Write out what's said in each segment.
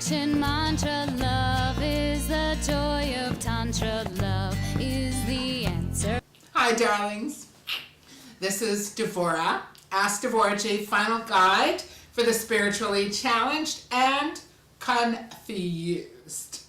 ancient mantra, love is the joy of Tantra, love is the answer. Hi darlings, this is Dvorah, Ask Dvorahji, final guide for the spiritually challenged and confused.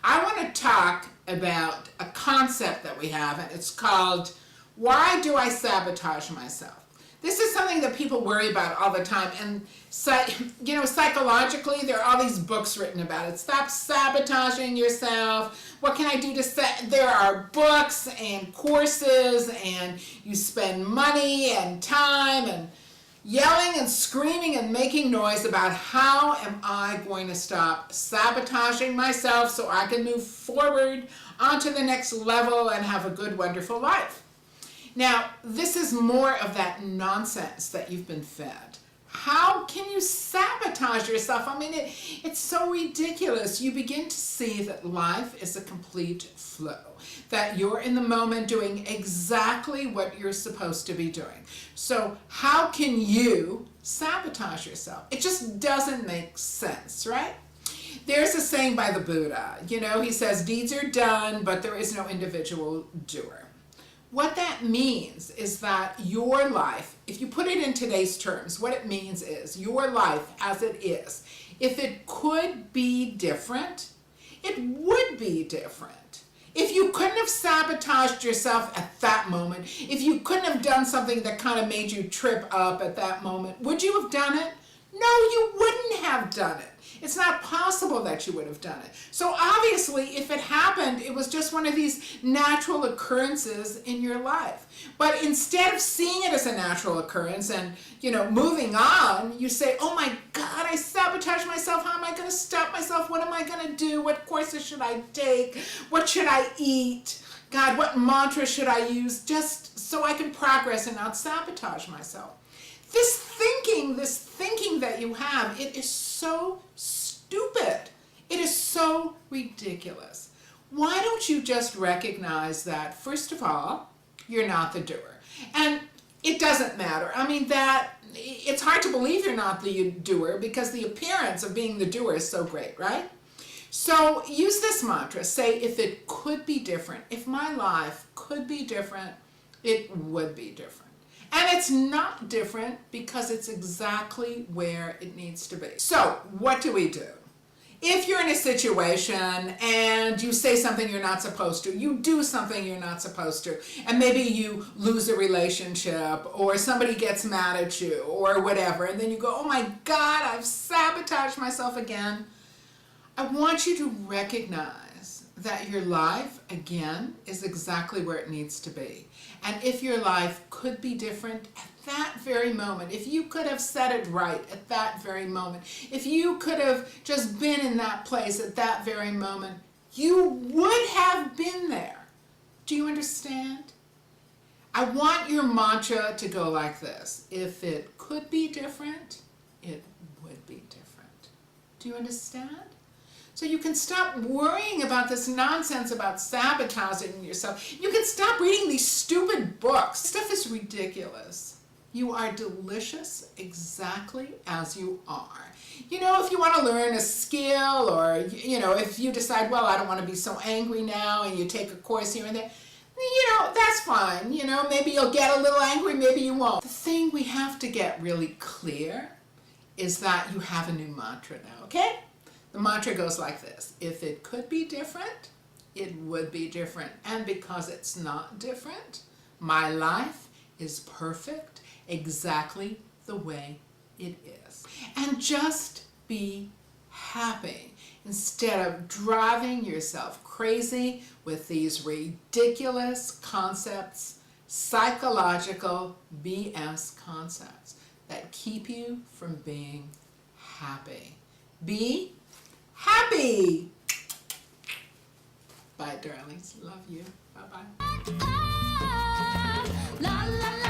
I want to talk about a concept that we have, and it's called, why do I sabotage myself? This is something that people worry about all the time, and psychologically there are all these books written about it. Stop sabotaging yourself. What can I do to there are books and courses, and you spend money and time and yelling and screaming and making noise about how am I going to stop sabotaging myself so I can move forward onto the next level and have a good, wonderful life. Now, this is more of that nonsense that you've been fed. How can you sabotage yourself? I mean, it's so ridiculous. You begin to see that life is a complete flow, that you're in the moment doing exactly what you're supposed to be doing. So how can you sabotage yourself? It just doesn't make sense, right? There's a saying by the Buddha, he says, deeds are done, but there is no individual doer. What that means is that your life, if you put it in today's terms, what it means is your life as it is, if it could be different, it would be different. If you couldn't have sabotaged yourself at that moment, if you couldn't have done something that kind of made you trip up at that moment, would you have done it? No, you wouldn't have done it. It's not possible that you would have done it. So obviously, if it happened, it was just one of these natural occurrences in your life. But instead of seeing it as a natural occurrence and, moving on, you say, oh my God, I sabotaged myself. How am I going to stop myself? What am I going to do? What courses should I take? What should I eat? God, what mantra should I use just so I can progress and not sabotage myself? This thinking that you have, it is so stupid. It is so ridiculous. Why don't you just recognize that, first of all, you're not the doer? And it doesn't matter. I mean, it's hard to believe you're not the doer because the appearance of being the doer is so great, right? So use this mantra. Say, if it could be different, if my life could be different, it would be different. And it's not different because it's exactly where it needs to be. So what do we do? If you're in a situation and you say something you're not supposed to, you do something you're not supposed to, and maybe you lose a relationship or somebody gets mad at you or whatever, and then you go, oh my God, I've sabotaged myself again. I want you to recognize that your life, again, is exactly where it needs to be. And if your life could be different at that very moment, if you could have said it right at that very moment, if you could have just been in that place at that very moment, you would have been there. Do you understand? I want your mantra to go like this. If it could be different, it would be different. Do you understand? So you can stop worrying about this nonsense about sabotaging yourself. You can stop reading these stupid books. Stuff is ridiculous. You are delicious exactly as you are. If you want to learn a skill, or, if you decide, well, I don't want to be so angry now, and you take a course here and there, that's fine. Maybe you'll get a little angry, maybe you won't. The thing we have to get really clear is that you have a new mantra now, okay? The mantra goes like this. If it could be different, it would be different. And because it's not different, my life is perfect exactly the way it is. And just be happy instead of driving yourself crazy with these ridiculous concepts, psychological BS concepts that keep you from being happy. Be happy. Bye, darlings. Love you. Bye-bye. La, la, la.